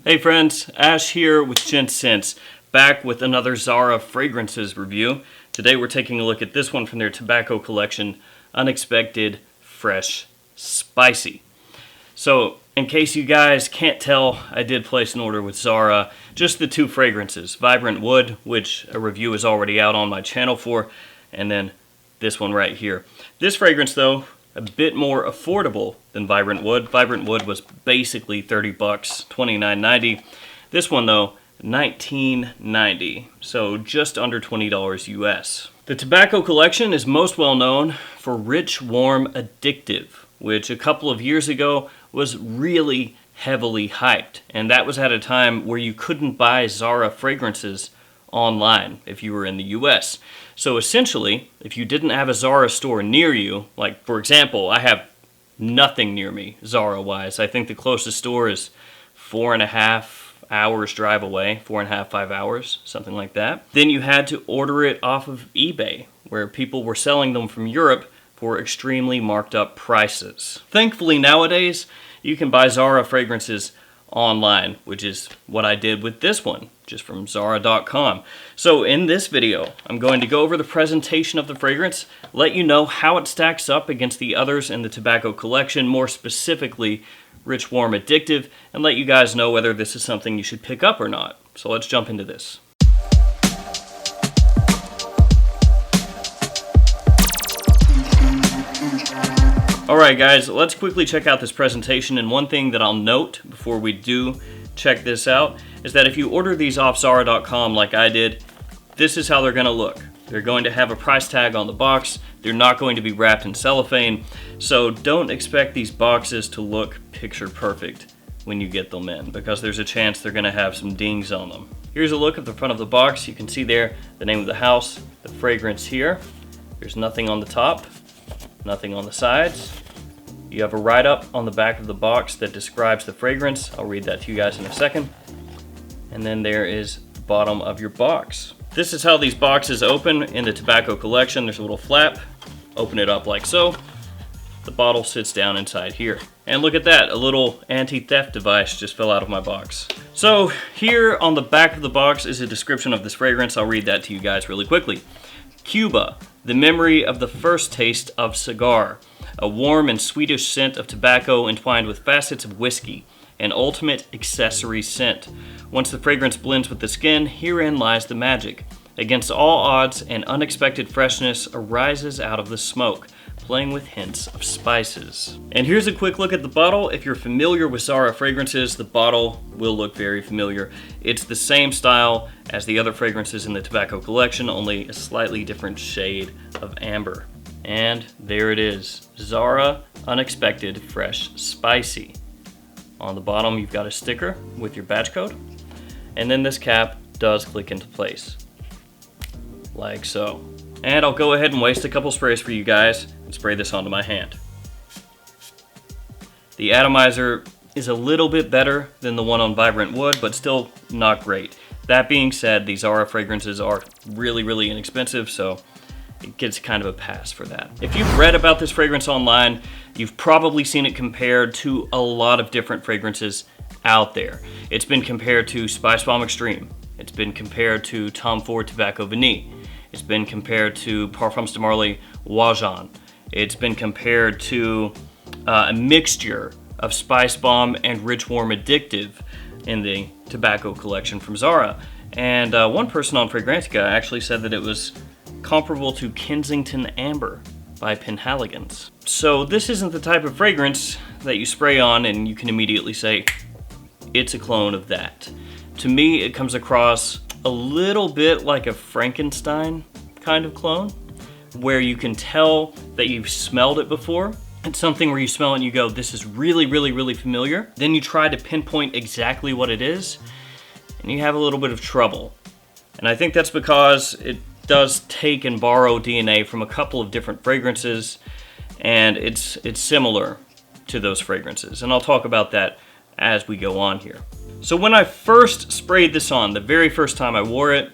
Hey friends, Ash here with Gents, back with another Zara fragrances review. Today we're taking a look at this one from their tobacco collection, Unexpected Fresh Spicy. So, in case you guys can't tell, I did place an order with Zara, just the two fragrances, Vibrant Wood, which a review is already out on my channel for, and then this one right here. This fragrance though, a bit more affordable than Vibrant Wood. Vibrant Wood was basically 30 bucks, $29.90. This one though, $19.90, so just under $20 US. The tobacco collection is most well known for Rich, Warm, Addictive, which a couple of years ago was really heavily hyped, and that was at a time where you couldn't buy Zara fragrances online if you were in the US. So essentially, if you didn't have a Zara store near you, like for example, I have nothing near me Zara-wise. I think the closest store is 4.5 hours drive away, 4.5, 5 hours, something like that. Then you had to order it off of eBay, where people were selling them from Europe for extremely marked up prices. Thankfully nowadays, you can buy Zara fragrances online, which is what I did with this one, just from Zara.com. So in this video, I'm going to go over the presentation of the fragrance, let you know how it stacks up against the others in the tobacco collection, more specifically Rich, Warm, Addictive, and let you guys know whether this is something you should pick up or not. So let's jump into this. Alright guys, let's quickly check out this presentation, and one thing that I'll note before we do check this out is that if you order these off Zara.com like I did, this is how they're going to look. They're going to have a price tag on the box, they're not going to be wrapped in cellophane, so don't expect these boxes to look picture perfect when you get them in, because there's a chance they're going to have some dings on them. Here's a look at the front of the box. You can see there the name of the house, the fragrance here. There's nothing on the top, nothing on the sides. You have a write-up on the back of the box that describes the fragrance. I'll read that to you guys in a second. And then there is the bottom of your box. This is how these boxes open in the tobacco collection. There's a little flap. Open it up like so. The bottle sits down inside here. And look at that, a little anti-theft device just fell out of my box. So here on the back of the box is a description of this fragrance. I'll read that to you guys really quickly. Cuba, the memory of the first taste of cigar. A warm and sweetish scent of tobacco entwined with facets of whiskey. An ultimate accessory scent. Once the fragrance blends with the skin, herein lies the magic. Against all odds, an unexpected freshness arises out of the smoke, playing with hints of spices. And here's a quick look at the bottle. If you're familiar with Zara fragrances, the bottle will look very familiar. It's the same style as the other fragrances in the tobacco collection, only a slightly different shade of amber. And there it is, Zara Unexpected Fresh Spicy. On the bottom you've got a sticker with your batch code, and then this cap does click into place, like so. And I'll go ahead and waste a couple sprays for you guys and spray this onto my hand. The atomizer is a little bit better than the one on Vibrant Wood, but still not great. That being said, these Zara fragrances are really inexpensive, so it gets kind of a pass for that. If you've read about this fragrance online, you've probably seen it compared to a lot of different fragrances out there. It's been compared to Spice Bomb Extreme. It's been compared to Tom Ford Tobacco Vanille. It's been compared to Parfums de Marly Wajan. It's been compared to a mixture of Spice Bomb and Rich, Warm, Addictive in the tobacco collection from Zara. And one person on Fragrantica actually said that it was comparable to Kensington Amber by Penhaligon's. So this isn't the type of fragrance that you spray on and you can immediately say, it's a clone of that. To me, it comes across a little bit like a Frankenstein kind of clone, where you can tell that you've smelled it before. It's something where you smell it and you go, this is really familiar. Then you try to pinpoint exactly what it is, and you have a little bit of trouble. And I think that's because it does take and borrow DNA from a couple of different fragrances, and it's similar to those fragrances. And I'll talk about that as we go on here. So when I first sprayed this on, the very first time I wore it,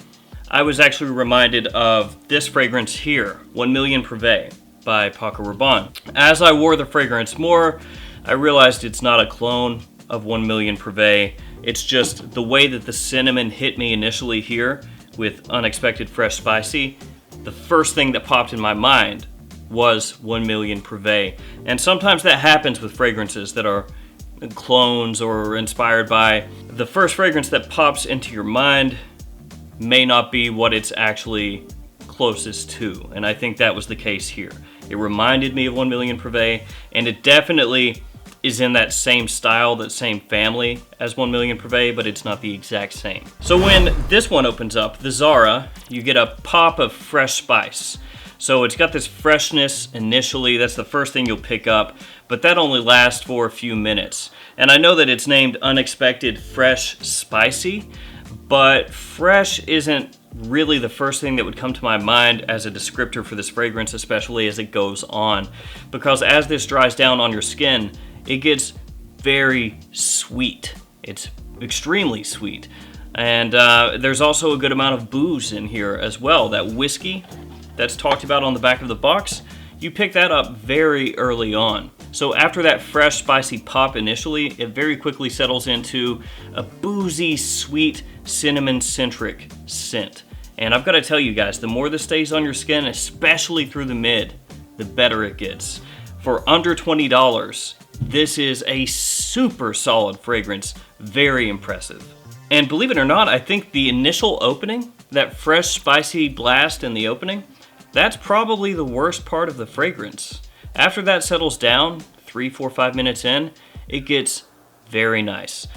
I was actually reminded of this fragrance here, 1 Million Privé by Paco Rabanne. As I wore the fragrance more, I realized it's not a clone of 1 Million Privé. It's just the way that the cinnamon hit me initially here with Unexpected Fresh Spicy. The first thing that popped in my mind was 1 Million Privé. And sometimes that happens with fragrances that are clones or inspired by. The first fragrance that pops into your mind may not be what it's actually closest to. And I think that was the case here. It reminded me of 1 Million Privé, and it definitely is in that same style, that same family as 1 Million Privé, but it's not the exact same. So when this one opens up, the Zara, you get a pop of fresh spice. So it's got this freshness initially, that's the first thing you'll pick up, but that only lasts for a few minutes. And I know that it's named Unexpected Fresh Spicy, but fresh isn't really the first thing that would come to my mind as a descriptor for this fragrance, especially as it goes on. Because as this dries down on your skin, it gets very sweet. It's extremely sweet. And there's also a good amount of booze in here as well. That whiskey that's talked about on the back of the box, you pick that up very early on. So after that fresh, spicy pop initially, it very quickly settles into a boozy, sweet, cinnamon-centric scent. And I've got to tell you guys, the more this stays on your skin, especially through the mid, the better it gets. For under $20, this is a super solid fragrance, very impressive. And believe it or not, I think the initial opening, that fresh, spicy blast in the opening, that's probably the worst part of the fragrance. After that settles down, 3, 4, 5 minutes in, it gets very nice.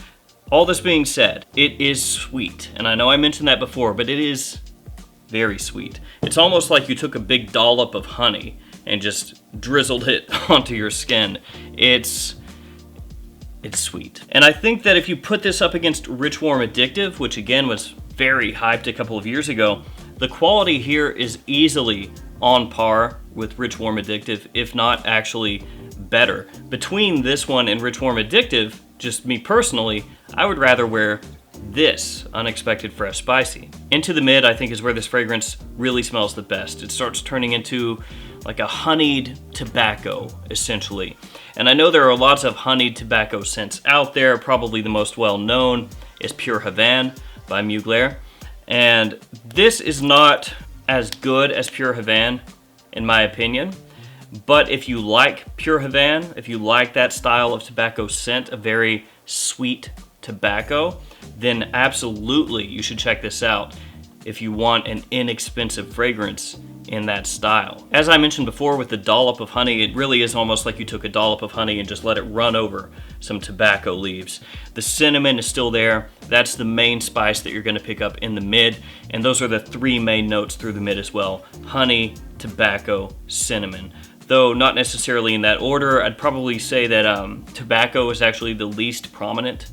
All this being said, it is sweet. And I know I mentioned that before, but it is very sweet. It's almost like you took a big dollop of honey and just drizzled it onto your skin. It's sweet. And I think that if you put this up against Rich Warm Addictive, which again was very hyped a couple of years ago, the quality here is easily on par with Rich Warm Addictive, if not actually better. Between this one and Rich Warm Addictive, just me personally, I would rather wear this Unexpected Fresh Spicy. Into the mid, I think, is where this fragrance really smells the best. It starts turning into like a honeyed tobacco, essentially. And I know there are lots of honeyed tobacco scents out there. Probably the most well-known is Pure Havane by Mugler. And this is not as good as Pure Havane, in my opinion. But if you like Pure Havane, if you like that style of tobacco scent, a very sweet tobacco, then absolutely you should check this out if you want an inexpensive fragrance in that style. As I mentioned before with the dollop of honey, it really is almost like you took a dollop of honey and just let it run over some tobacco leaves. The cinnamon is still there. That's the main spice that you're going to pick up in the mid, and those are the 3 main notes through the mid as well: honey, tobacco, cinnamon. Though not necessarily in that order. I'd probably say that tobacco is actually the least prominent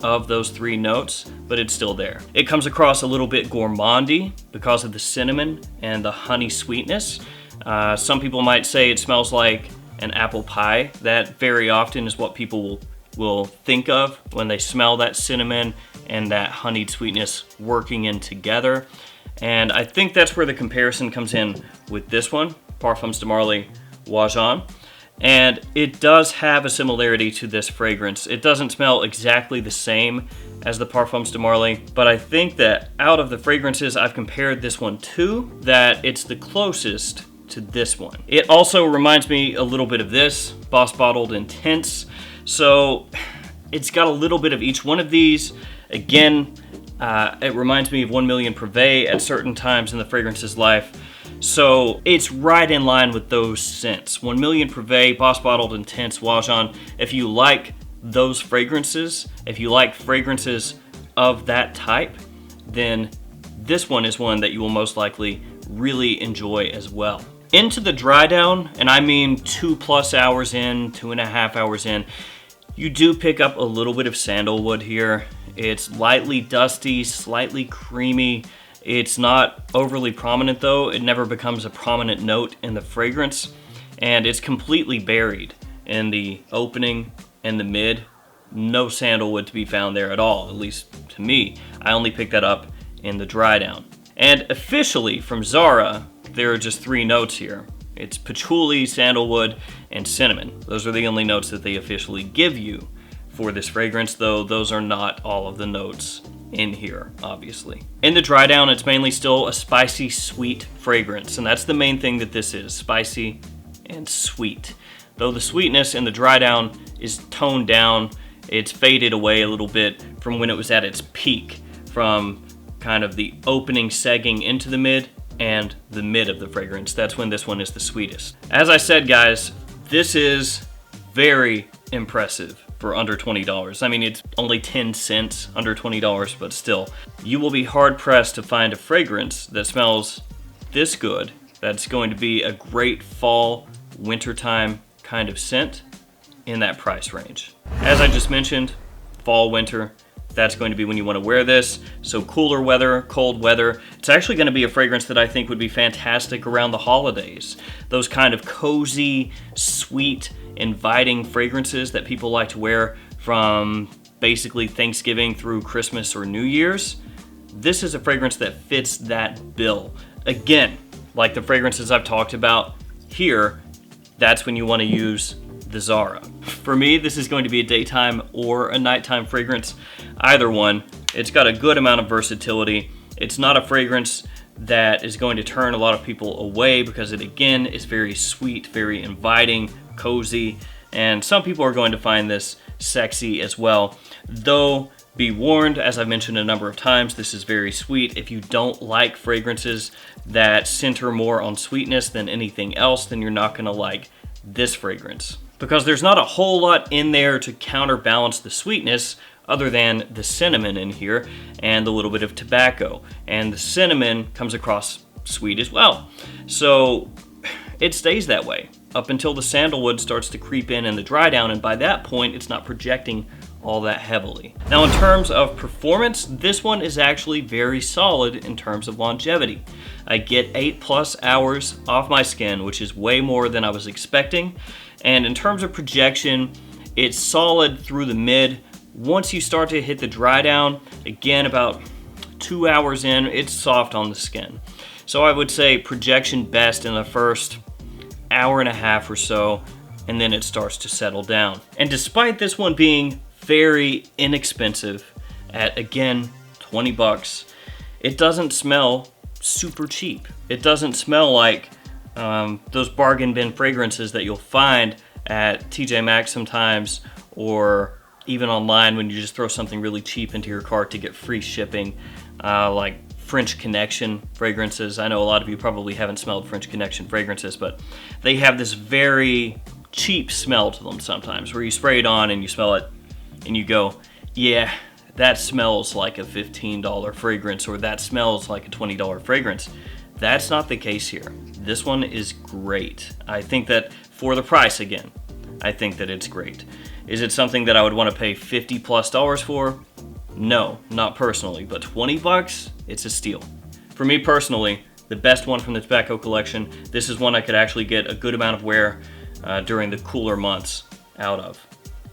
of those 3 notes, but it's still there. It comes across a little bit gourmandy because of the cinnamon and the honey sweetness. Some people might say it smells like an apple pie. That very often is what people will think of when they smell that cinnamon and that honeyed sweetness working in together. And I think that's where the comparison comes in with this one, Parfums de Marly Wajan. And it does have a similarity to this fragrance. It doesn't smell exactly the same as the Parfums de Marly, but I think that out of the fragrances I've compared this one to, that it's the closest to this one. It also reminds me a little bit of this, Boss Bottled Intense. So it's got a little bit of each one of these. Again, it reminds me of 1 Million Privé at certain times in the fragrance's life. So it's right in line with those scents. 1 Million Privé, Boss Bottled Intense, Wajan. If you like those fragrances, if you like fragrances of that type, then this one is one that you will most likely really enjoy as well. Into the dry down, and I mean 2+ hours in, 2.5 hours in, you do pick up a little bit of sandalwood here. It's lightly dusty, slightly creamy. It's not overly prominent though. It never becomes a prominent note in the fragrance, and it's completely buried in the opening and the mid. No sandalwood to be found there at all, at least to me. I only picked that up in the dry down. And officially from Zara, there are just 3 notes here. It's patchouli, sandalwood, and cinnamon. Those are the only notes that they officially give you for this fragrance, though those are not all of the notes in here, obviously. In the dry down, it's mainly still a spicy, sweet fragrance, and that's the main thing that this is, spicy and sweet. Though the sweetness in the dry down is toned down, it's faded away a little bit from when it was at its peak, from kind of the opening segging into the mid and the mid of the fragrance. That's when this one is the sweetest. As I said, guys, this is very impressive for under $20. I mean, it's only 10 cents under $20, but still, you will be hard pressed to find a fragrance that smells this good, that's going to be a great fall, wintertime kind of scent in that price range. As I just mentioned, fall, winter, that's going to be when you want to wear this. So cooler weather, cold weather. It's actually going to be a fragrance that I think would be fantastic around the holidays. Those kind of cozy, sweet, inviting fragrances that people like to wear from basically Thanksgiving through Christmas or New Year's. This is a fragrance that fits that bill. Again, like the fragrances I've talked about here, that's when you want to use the Zara. For me, this is going to be a daytime or a nighttime fragrance. Either one. It's got a good amount of versatility. It's not a fragrance that is going to turn a lot of people away because it, again, is very sweet, very inviting, cozy, and some people are going to find this sexy as well. Though, be warned, as I've mentioned a number of times, this is very sweet. If you don't like fragrances that center more on sweetness than anything else, then you're not gonna like this fragrance. Because there's not a whole lot in there to counterbalance the sweetness other than the cinnamon in here and a little bit of tobacco. And the cinnamon comes across sweet as well. So it stays that way up until the sandalwood starts to creep in the dry down, and by that point it's not projecting all that heavily. Now in terms of performance, this one is actually very solid in terms of longevity. I get 8+ hours off my skin, which is way more than I was expecting. And in terms of projection, it's solid through the mid. Once you start to hit the dry down, again about 2 hours in, it's soft on the skin. So I would say projection best in the first hour and a half or so, and then it starts to settle down. And despite this one being very inexpensive at, again, 20 bucks, it doesn't smell super cheap. It doesn't smell like those bargain bin fragrances that you'll find at TJ Maxx sometimes, or even online when you just throw something really cheap into your cart to get free shipping, like French Connection fragrances. I know a lot of you probably haven't smelled French Connection fragrances, but they have this very cheap smell to them sometimes, where you spray it on and you smell it and you go, yeah, that smells like a $15 fragrance, or that smells like a $20 fragrance. That's not the case here. This one is great. I think that for the price, again, I think that it's great. Is it something that I would want to pay $50+ for? No, not personally, but 20 bucks, it's a steal. For me personally, the best one from the tobacco collection, this is one I could actually get a good amount of wear during the cooler months out of.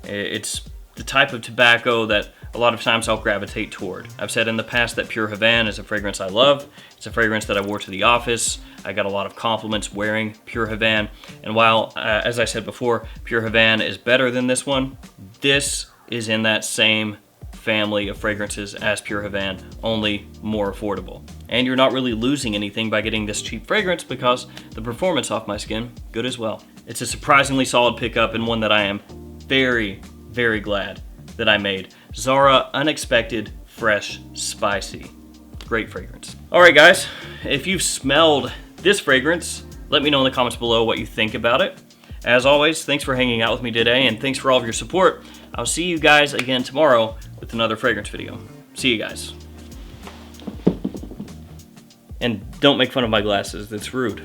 It's the type of tobacco that a lot of times I'll gravitate toward. I've said in the past that Pure Havane is a fragrance I love. It's a fragrance that I wore to the office. I got a lot of compliments wearing Pure Havane. And while, as I said before, Pure Havane is better than this one, this is in that same family of fragrances as Pure Havane, only more affordable. And you're not really losing anything by getting this cheap fragrance because the performance off my skin, good as well. It's a surprisingly solid pickup, and one that I am very, very glad that I made. Zara Unexpected Fresh Spicy. Great fragrance. Alright guys, if you've smelled this fragrance, let me know in the comments below what you think about it. As always, thanks for hanging out with me today, and thanks for all of your support. I'll see you guys again tomorrow with another fragrance video. See you guys. And don't make fun of my glasses, that's rude.